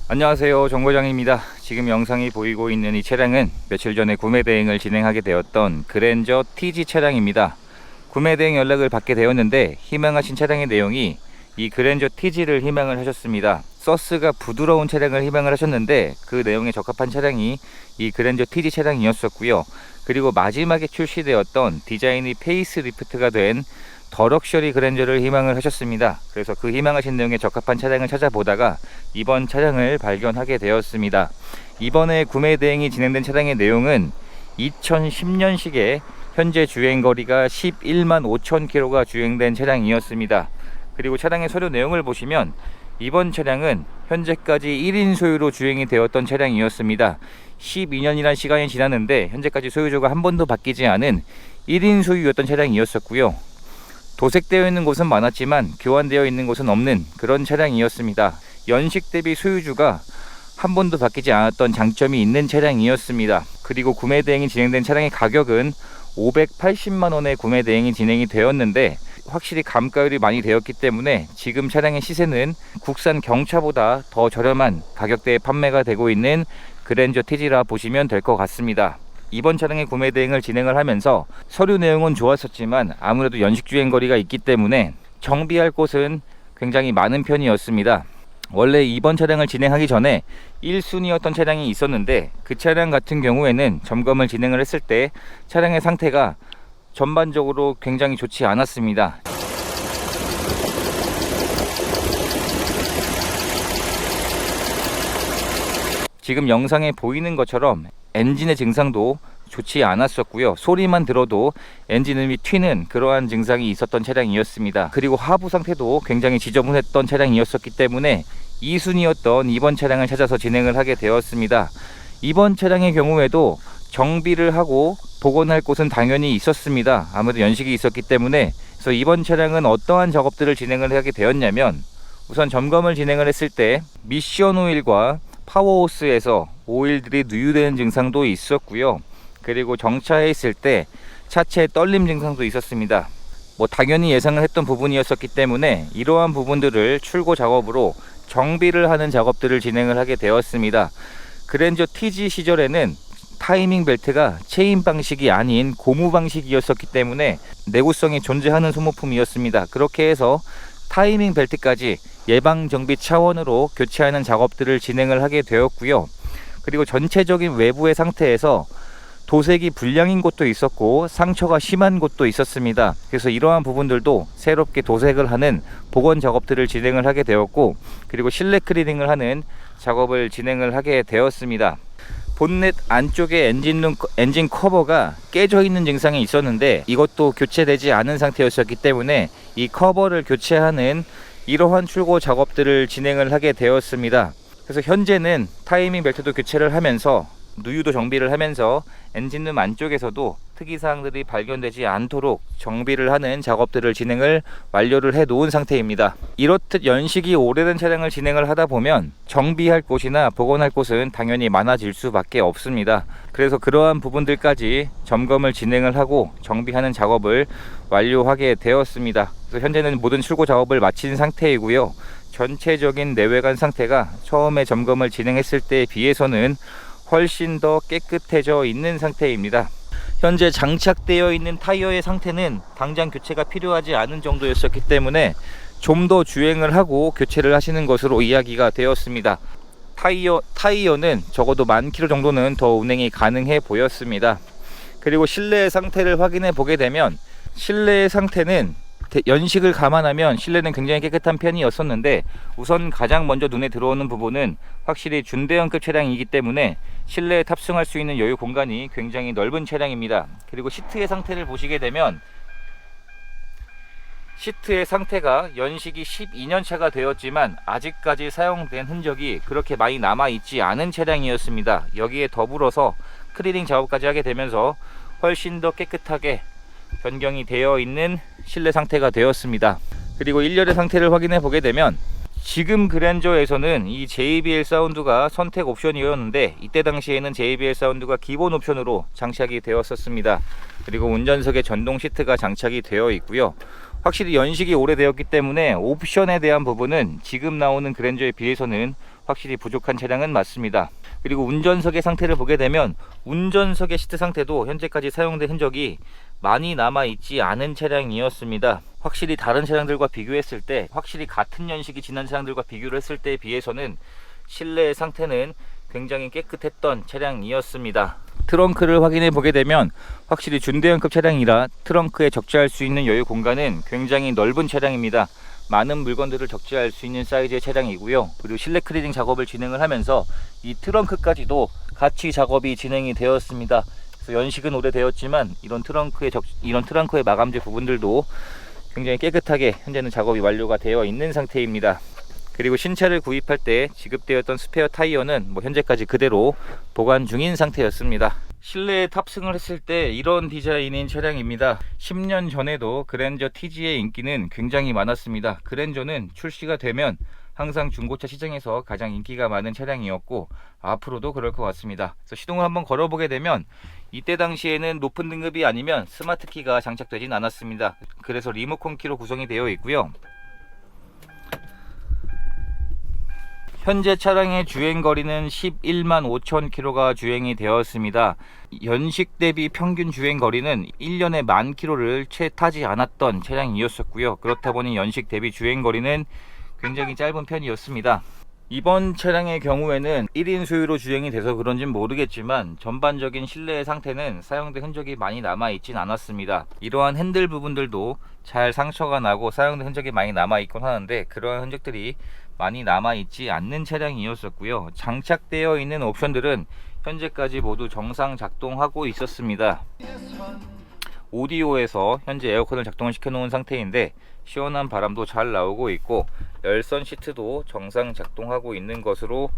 안녕하세요, 정거장입니다. 지금 영상이 보이고 있는 이 차량은 며칠 전에 구매 대행을 진행하게 되었던 그랜저 TG 차량입니다. 구매 대행 연락을 받게 되었는데 희망하신 차량의 내용이 이 그랜저 TG를 희망을 하셨습니다. 서스가 부드러운 차량을 희망을 하셨는데 그 내용에 적합한 차량이 이 그랜저 TG 차량이었었고요. 그리고 마지막에 출시되었던 디자인이 페이스리프트가 된 더 럭셔리 그랜저를 희망을 하셨습니다. 그래서 그 희망하신 내용에 적합한 차량을 찾아보다가 이번 차량을 발견하게 되었습니다. 이번에 구매 대행이 진행된 차량의 내용은 2010년식의 현재 주행거리가 11만 5천 킬로가 주행된 차량이었습니다. 그리고 차량의 서류 내용을 보시면 이번 차량은 현재까지 1인 소유로 주행이 되었던 차량이었습니다. 12년이라는 시간이 지났는데 현재까지 소유주가 한 번도 바뀌지 않은 1인 소유였던 차량이었었고요. 도색되어 있는 곳은 많았지만 교환되어 있는 곳은 없는 그런 차량이었습니다. 연식 대비 소유주가 한 번도 바뀌지 않았던 장점이 있는 차량이었습니다. 그리고 구매 대행이 진행된 차량의 가격은 580만원에 구매 대행이 진행이 되었는데 확실히 감가율이 많이 되었기 때문에 지금 차량의 시세는 국산 경차보다 더 저렴한 가격대에 판매가 되고 있는 그랜저 TG라 보시면 될 것 같습니다. 이번 차량의 구매 대행을 진행을 하면서 서류 내용은 좋았었지만 아무래도 연식 주행 거리가 있기 때문에 정비할 곳은 굉장히 많은 편이었습니다. 원래 이번 차량을 진행하기 전에 1순위였던 차량이 있었는데 그 차량 같은 경우에는 점검을 진행을 했을 때 차량의 상태가 전반적으로 굉장히 좋지 않았습니다. 지금 영상에 보이는 것처럼 엔진의 증상도 좋지 않았었고요. 소리만 들어도 엔진음이 튀는 그러한 증상이 있었던 차량이었습니다. 그리고 하부 상태도 굉장히 지저분했던 차량이었었기 때문에 2순위였던 이번 차량을 찾아서 진행을 하게 되었습니다. 이번 차량의 경우에도 정비를 하고 복원할 곳은 당연히 있었습니다. 아무래도 연식이 있었기 때문에. 그래서 이번 차량은 어떠한 작업들을 진행을 하게 되었냐면 우선 점검을 진행을 했을 때 미션 오일과 파워호스에서 오일들이 누유되는 증상도 있었고요. 그리고 정차해 있을 때 차체 떨림 증상도 있었습니다. 당연히 예상을 했던 부분이었었기 때문에 이러한 부분들을 출고 작업으로 정비를 하는 작업들을 진행을 하게 되었습니다. 그랜저 TG 시절에는 타이밍 벨트가 체인 방식이 아닌 고무 방식이었었기 때문에 내구성이 존재하는 소모품이었습니다. 그렇게 해서 타이밍 벨트까지 예방 정비 차원으로 교체하는 작업들을 진행을 하게 되었고요. 그리고 전체적인 외부의 상태에서 도색이 불량인 곳도 있었고 상처가 심한 곳도 있었습니다. 그래서 이러한 부분들도 새롭게 도색을 하는 복원 작업들을 진행을 하게 되었고, 그리고 실내 클리닝을 하는 작업을 진행을 하게 되었습니다. 본넷 안쪽에 엔진 커버가 깨져 있는 증상이 있었는데 이것도 교체되지 않은 상태였었기 때문에 이 커버를 교체하는 이러한 출고 작업들을 진행을 하게 되었습니다. 그래서 현재는 타이밍 벨트도 교체를 하면서 누유도 정비를 하면서 엔진룸 안쪽에서도 특이사항들이 발견되지 않도록 정비를 하는 작업들을 진행을 완료를 해 놓은 상태입니다. 이렇듯 연식이 오래된 차량을 진행을 하다 보면 정비할 곳이나 복원할 곳은 당연히 많아질 수밖에 없습니다. 그래서 그러한 부분들까지 점검을 진행을 하고 정비하는 작업을 완료하게 되었습니다. 그래서 현재는 모든 출고 작업을 마친 상태이고요. 전체적인 내외관 상태가 처음에 점검을 진행했을 때에 비해서는 훨씬 더 깨끗해져 있는 상태입니다. 현재 장착되어 있는 타이어의 상태는 당장 교체가 필요하지 않은 정도였었기 때문에 좀 더 주행을 하고 교체를 하시는 것으로 이야기가 되었습니다. 타이어는 적어도 10,000km 정도는 더 운행이 가능해 보였습니다. 그리고 실내의 상태를 확인해 보게 되면 실내의 상태는 연식을 감안하면 실내는 굉장히 깨끗한 편이었었는데 우선 가장 먼저 눈에 들어오는 부분은 확실히 준대형급 차량이기 때문에 실내에 탑승할 수 있는 여유 공간이 굉장히 넓은 차량입니다. 그리고 시트의 상태를 보시게 되면 시트의 상태가 연식이 12년 차가 되었지만 아직까지 사용된 흔적이 그렇게 많이 남아있지 않은 차량이었습니다. 여기에 더불어서 클리닝 작업까지 하게 되면서 훨씬 더 깨끗하게 변경이 되어 있는 실내 상태가 되었습니다. 그리고 1열의 상태를 확인해 보게 되면 지금 그랜저에서는 이 JBL 사운드가 선택 옵션이었는데 이때 당시에는 JBL 사운드가 기본 옵션으로 장착이 되었었습니다. 그리고 운전석에 전동 시트가 장착이 되어 있고요. 확실히 연식이 오래되었기 때문에 옵션에 대한 부분은 지금 나오는 그랜저에 비해서는 확실히 부족한 차량은 맞습니다. 그리고 운전석의 상태를 보게 되면 운전석의 시트 상태도 현재까지 사용된 흔적이 많이 남아있지 않은 차량이었습니다. 확실히 다른 차량들과 비교했을 때, 확실히 같은 연식이 지난 차량들과 비교를 했을 때에 비해서는 실내 상태는 굉장히 깨끗했던 차량이었습니다. 트렁크를 확인해 보게 되면 확실히 준대형급 차량이라 트렁크에 적재할 수 있는 여유 공간은 굉장히 넓은 차량입니다. 많은 물건들을 적재할 수 있는 사이즈의 차량이고요. 그리고 실내 클리닝 작업을 진행을 하면서 이 트렁크까지도 같이 작업이 진행이 되었습니다. 그래서 연식은 오래되었지만 이런 트렁크의 마감재 부분들도 굉장히 깨끗하게 현재는 작업이 완료가 되어 있는 상태입니다. 그리고 신차를 구입할 때 지급되었던 스페어 타이어는 현재까지 그대로 보관 중인 상태였습니다. 실내에 탑승을 했을 때 이런 디자인인 차량입니다. 10년 전에도 그랜저 TG의 인기는 굉장히 많았습니다. 그랜저는 출시가 되면 항상 중고차 시장에서 가장 인기가 많은 차량이었고 앞으로도 그럴 것 같습니다. 그래서 시동을 한번 걸어보게 되면 이때 당시에는 높은 등급이 아니면 스마트 키가 장착되진 않았습니다. 그래서 리모컨 키로 구성이 되어 있고요. 현재 차량의 주행거리는 11만 5천 킬로가 주행이 되었습니다. 연식 대비 평균 주행거리는 1년에 1만 킬로를 채 타지 않았던 차량이었었고요. 그렇다 보니 연식 대비 주행거리는 굉장히 짧은 편이었습니다. 이번 차량의 경우에는 1인 소유로 주행이 돼서 그런지는 모르겠지만 전반적인 실내의 상태는 사용된 흔적이 많이 남아있진 않았습니다. 이러한 핸들 부분들도 잘 상처가 나고 사용된 흔적이 많이 남아있곤 하는데 그러한 흔적들이 많이 남아있지 않는 차량이었었고요. 장착되어 있는 옵션들은 현재까지 모두 정상 작동하고 있었습니다. 오디오에서 현재 에어컨을 작동을 시켜 놓은 상태인데 시원한 바람도 잘 나오고 있고 열선 시트도 정상 작동하고 있는 것으로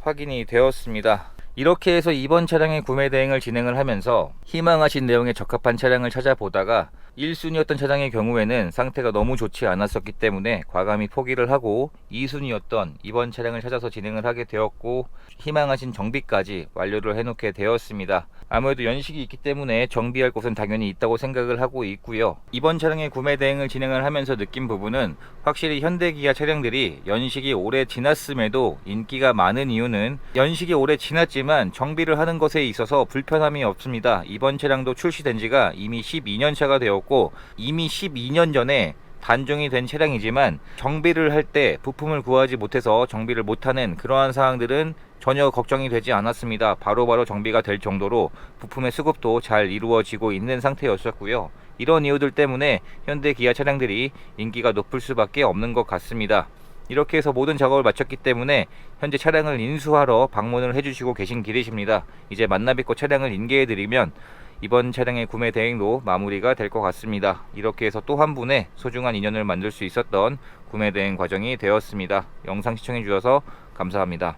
확인이 되었습니다. 이렇게 해서 이번 차량의 구매 대행을 진행을 하면서 희망하신 내용에 적합한 차량을 찾아보다가 1순위였던 차량의 경우에는 상태가 너무 좋지 않았었기 때문에 과감히 포기를 하고 2순위였던 이번 차량을 찾아서 진행을 하게 되었고 희망하신 정비까지 완료를 해놓게 되었습니다. 아무래도 연식이 있기 때문에 정비할 곳은 당연히 있다고 생각을 하고 있고요. 이번 차량의 구매 대행을 진행을 하면서 느낀 부분은 확실히 현대기아 차량들이 연식이 오래 지났음에도 인기가 많은 이유는 연식이 오래 지났지만 정비를 하는 것에 있어서 불편함이 없습니다. 이번 차량도 출시된 지가 이미 12년 차가 되었고 이미 12년 전에 단종이 된 차량이지만 정비를 할 때 부품을 구하지 못해서 정비를 못하는 그러한 사항들은 전혀 걱정이 되지 않았습니다. 바로바로 정비가 될 정도로 부품의 수급도 잘 이루어지고 있는 상태였었고요. 이런 이유들 때문에 현대 기아 차량들이 인기가 높을 수밖에 없는 것 같습니다. 이렇게 해서 모든 작업을 마쳤기 때문에 현재 차량을 인수하러 방문을 해주시고 계신 길이십니다. 이제 만나뵙고 차량을 인계해드리면 이번 차량의 구매 대행도 마무리가 될 것 같습니다. 이렇게 해서 또 한 분의 소중한 인연을 만들 수 있었던 구매 대행 과정이 되었습니다. 영상 시청해 주셔서 감사합니다.